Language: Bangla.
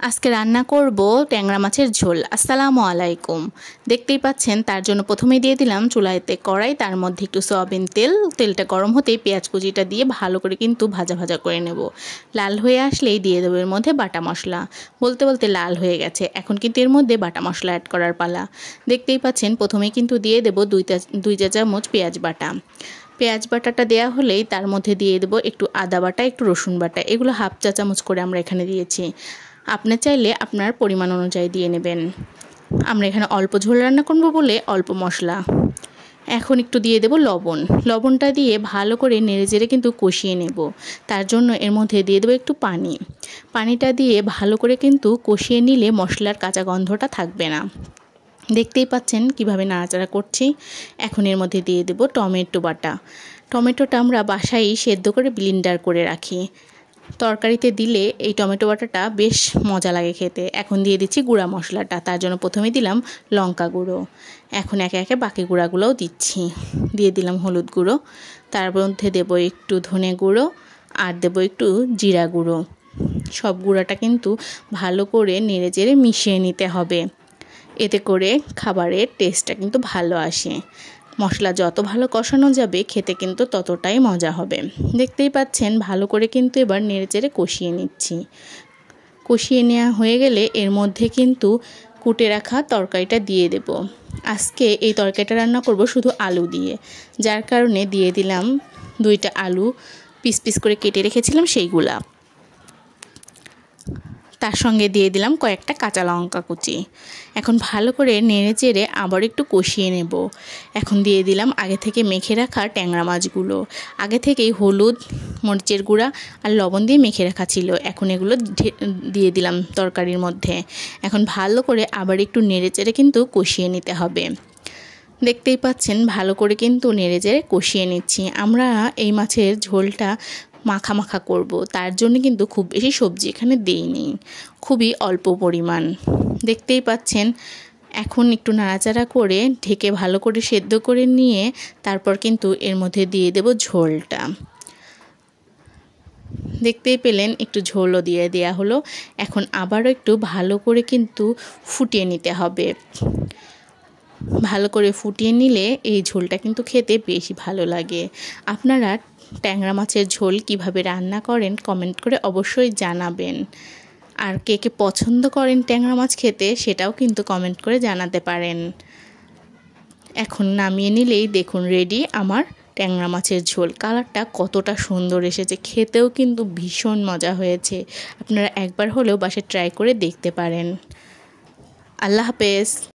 আজকে রান্না করব ট্যাংরা মাছের ঝোল। আসসালামু আলাইকুম। দেখতেই পাচ্ছেন, তার জন্য প্রথমেই দিয়ে দিলাম চুলাইতে কড়াই, তার মধ্যে একটু সয়াবিন তেল। তেলটা গরম হতেই পেঁয়াজ কুচিটা দিয়ে ভালো করে কিন্তু ভাজা ভাজা করে নেব। লাল হয়ে আসলেই দিয়ে দেবো এর মধ্যে বাটা মশলা। বলতে বলতে লাল হয়ে গেছে, এখন কিন্তু এর মধ্যে বাটা মশলা অ্যাড করার পালা। দেখতেই পাচ্ছেন, প্রথমেই কিন্তু দিয়ে দেবো দুই চা চামচ পেঁয়াজ বাটা। পেঁয়াজ বাটাটা দেওয়া হলেই তার মধ্যে দিয়ে দেবো একটু আদা বাটা, একটু রসুন বাটা। এগুলো হাফ চা চামচ করে আমরা এখানে দিয়েছি। আপনি চাইলে আপনার পরিমাণ অনুযায়ী দিয়ে নেবেন। আমরা এখানে অল্প ঝোল রান্না করব বলে অল্প মশলা। এখন একটু দিয়ে দেব লবণ। লবণটা দিয়ে ভালো করে নেড়েচেড়ে কিন্তু কষিয়ে নেব। তার জন্য এর মধ্যে দিয়ে দেবো একটু পানি। পানিটা দিয়ে ভালো করে কিন্তু কষিয়ে নিলে মশলার কাঁচা গন্ধটা থাকবে না। দেখতেই পাচ্ছেন কিভাবে নাড়াচাড়া করছি। এখন এর মধ্যে দিয়ে দেব টমেটো বাটা। টমেটোটা আমরা বাসায় সেদ্ধ করে ব্লেন্ডার করে রাখি। তরকারিতে দিলে এই টমেটো বাটাটা বেশ মজা লাগে খেতে। এখন দিয়ে দিচ্ছি গুঁড়া মশলাটা। তার জন্য প্রথমে দিলাম লঙ্কা গুঁড়ো। এখন একে একে বাকি গুঁড়াগুলোও দিচ্ছি। দিয়ে দিলাম হলুদ গুঁড়ো, তার মধ্যে দেবো একটু ধনে গুঁড়ো, আর দেবো একটু জিরা গুঁড়ো। সব গুঁড়াটা কিন্তু ভালো করে নেড়েচেড়ে মিশিয়ে নিতে হবে। এতে করে খাবারের টেস্টটা কিন্তু ভালো আসে। মশলা যত ভালো কষানো যাবে খেতে কিন্তু ততটাই মজা হবে। দেখতেই পাচ্ছেন, ভালো করে কিন্তু এবার নেড়েচেড়ে কষিয়ে নিচ্ছি। কষিয়ে নেওয়া হয়ে গেলে এর মধ্যে কিন্তু কুটে রাখা তরকারিটা দিয়ে দেব। আজকে এই তরকারিটা রান্না করব শুধু আলু দিয়ে, যার কারণে দিয়ে দিলাম 2টা আলু পিস পিস করে কেটে রেখেছিলাম সেইগুলা। তার সঙ্গে দিয়ে দিলাম কয়েকটা কাঁচা লঙ্কা কুচি। এখন ভালো করে নেড়েচেড়ে আবার একটু কষিয়ে নেব। এখন দিয়ে দিলাম আগে থেকে মেখে রাখা ট্যাংরা মাছগুলো। আগে থেকেই হলুদ, মরিচের গুঁড়া আর লবণ দিয়ে মেখে রাখা ছিল। এখন এগুলো দিয়ে দিলাম তরকারির মধ্যে। এখন ভালো করে আবার একটু নেড়েচেড়ে কিন্তু কষিয়ে নিতে হবে। দেখতেই পাচ্ছেন, ভালো করে কিন্তু নেড়েচেড়ে কষিয়ে নিচ্ছি। আমরা এই মাছের ঝোলটা মাখা মাখা করব, তার জন্য কিন্তু খুব বেশি সবজি এখানে দেইনি, খুবই অল্প পরিমাণ। দেখতেই পাচ্ছেন, এখন একটু নাড়াচাড়া করে ঢেকে ভালো করে সেদ্ধ করে নিয়ে তারপর কিন্তু এর মধ্যে দিয়ে দেব ঝোলটা। দেখতেই পেলেন, একটু ঝোলও দিয়ে দেয়া হলো। এখন আবারও একটু ভালো করে কিন্তু ফুটিয়ে নিতে হবে। ভালো করে ফুটিয়ে নিলে এই ঝোলটা কিন্তু খেতে বেশি ভালো লাগে। আপনারা ট্যাংরা মাছের ঝোল কিভাবে রান্না করেন কমেন্ট করে অবশ্যই জানাবেন। আর কে কে পছন্দ করেন ট্যাংরা মাছ খেতে সেটাও কিন্তু কমেন্ট করে জানাতে পারেন। এখন নামিয়ে নিলেই দেখুন রেডি আমার ট্যাংরা মাছের ঝোল। কালারটা কতটা সুন্দর এসেছে, খেতেও কিন্তু ভীষণ মজা হয়েছে। আপনারা একবার হলেও বাসায় ট্রাই করে দেখতে পারেন। আল্লাহ হাফেজ।